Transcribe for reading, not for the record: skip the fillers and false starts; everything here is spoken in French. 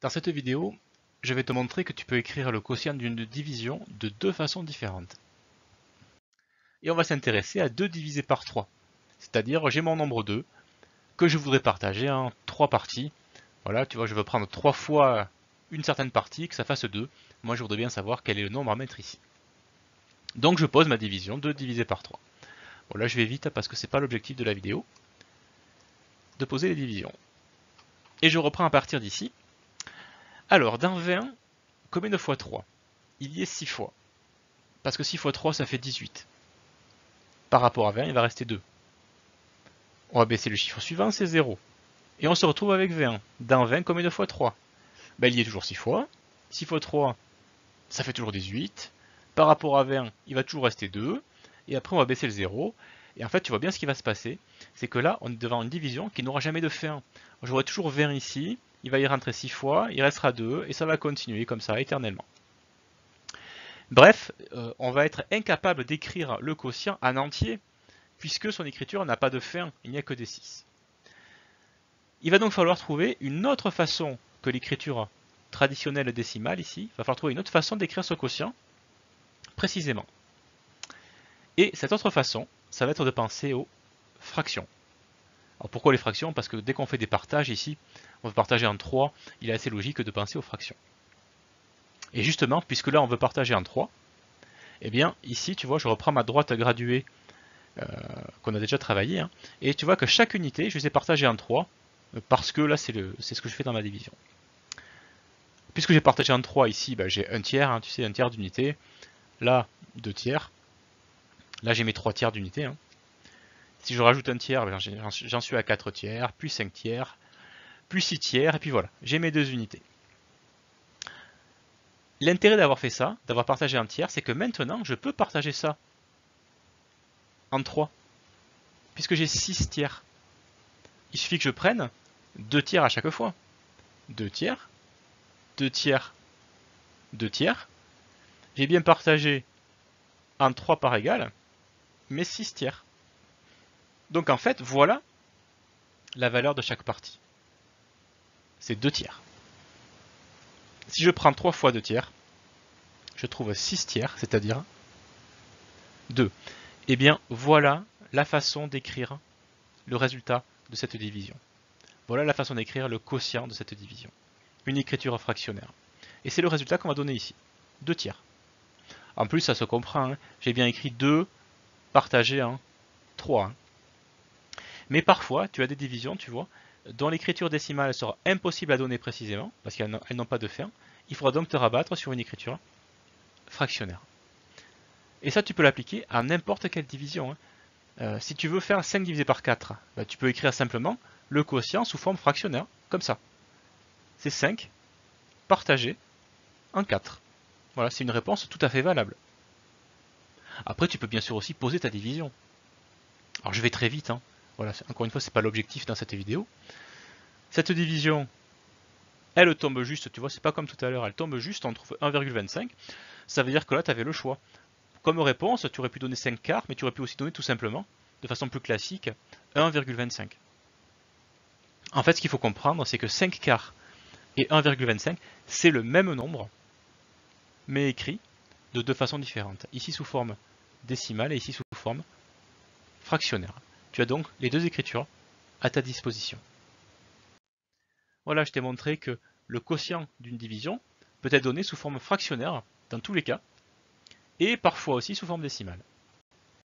Dans cette vidéo, je vais te montrer que tu peux écrire le quotient d'une division de deux façons différentes. Et on va s'intéresser à 2 divisé par 3. C'est-à-dire, j'ai mon nombre 2 que je voudrais partager en 3 parties. Voilà, tu vois, je veux prendre 3 fois une certaine partie, que ça fasse 2. Moi, je voudrais bien savoir quel est le nombre à mettre ici. Donc, je pose ma division, 2 divisé par 3. Bon, là, je vais vite parce que c'est pas l'objectif de la vidéo, de poser les divisions. Et je reprends à partir d'ici. Alors, dans 20, combien de fois 3? Il y est 6 fois. Parce que 6 fois 3, ça fait 18. Par rapport à 20, il va rester 2. On va baisser le chiffre suivant, c'est 0. Et on se retrouve avec 20. Dans 20, combien de fois 3? Il y est toujours 6 fois. 6 fois 3, ça fait toujours 18. Par rapport à 20, il va toujours rester 2. Et après, on va baisser le 0. Et en fait, tu vois bien ce qui va se passer. C'est que là, on est devant une division qui n'aura jamais de fin. J'aurai toujours 20 ici. Il va y rentrer 6 fois. Il restera 2. Et ça va continuer comme ça, éternellement. Bref, on va être incapable d'écrire le quotient en entier, puisque son écriture n'a pas de fin, il n'y a que des 6. Il va donc falloir trouver une autre façon que l'écriture traditionnelle décimale ici. Il va falloir trouver une autre façon d'écrire ce quotient, précisément. Et cette autre façon, ça va être de penser aux fractions. Alors pourquoi les fractions? Parce que dès qu'on fait des partages ici, on veut partager en 3, il est assez logique de penser aux fractions. Et justement, puisque là on veut partager en 3, eh bien ici tu vois, je reprends ma droite graduée qu'on a déjà travaillé, hein, et tu vois que chaque unité, je les ai partagées en 3, parce que là c'est ce que je fais dans ma division. Puisque j'ai partagé en 3 ici, j'ai un tiers, hein, tu sais, un tiers d'unité, là 2 tiers, là j'ai mes 3 tiers d'unité. Hein. Si je rajoute un tiers, j'en suis à 4 tiers, puis 5 tiers, puis 6 tiers, et puis voilà, j'ai mes 2 unités. L'intérêt d'avoir fait ça, d'avoir partagé un tiers, c'est que maintenant je peux partager ça en 3, puisque j'ai 6 tiers. Il suffit que je prenne 2 tiers à chaque fois. 2 tiers, 2 tiers, 2 tiers. J'ai bien partagé en 3 parts égales mes 6 tiers. Donc en fait, voilà la valeur de chaque partie. C'est 2 tiers. Si je prends 3 fois 2 tiers, je trouve 6 tiers, c'est-à-dire 2. Et bien voilà la façon d'écrire le résultat de cette division. Voilà la façon d'écrire le quotient de cette division. Une écriture fractionnaire. Et c'est le résultat qu'on va donner ici. 2 tiers. En plus, ça se comprend, hein. J'ai bien écrit 2 partagé en 3. Hein. Mais parfois, tu as des divisions, tu vois, dont l'écriture décimale sera impossible à donner précisément, parce qu'elles n'ont pas de fin. Il faudra donc te rabattre sur une écriture fractionnaire. Et ça, tu peux l'appliquer à n'importe quelle division. Hein. Si tu veux faire 5 divisé par 4, tu peux écrire simplement le quotient sous forme fractionnaire, comme ça. C'est 5 partagé en 4. Voilà, c'est une réponse tout à fait valable. Après, tu peux bien sûr aussi poser ta division. Alors je vais très vite, hein. Voilà, encore une fois, c'est pas l'objectif dans cette vidéo. Cette division, elle tombe juste, tu vois, c'est pas comme tout à l'heure, elle tombe juste, on trouve 1,25. Ça veut dire que là, tu avais le choix. Comme réponse, tu aurais pu donner 5 quarts, mais tu aurais pu aussi donner tout simplement, de façon plus classique, 1,25. En fait, ce qu'il faut comprendre, c'est que 5 quarts et 1,25, c'est le même nombre, mais écrit de deux façons différentes. Ici sous forme décimale et ici sous forme fractionnaire. Tu as donc les deux écritures à ta disposition. Voilà, je t'ai montré que le quotient d'une division peut être donné sous forme fractionnaire dans tous les cas, et parfois aussi sous forme décimale.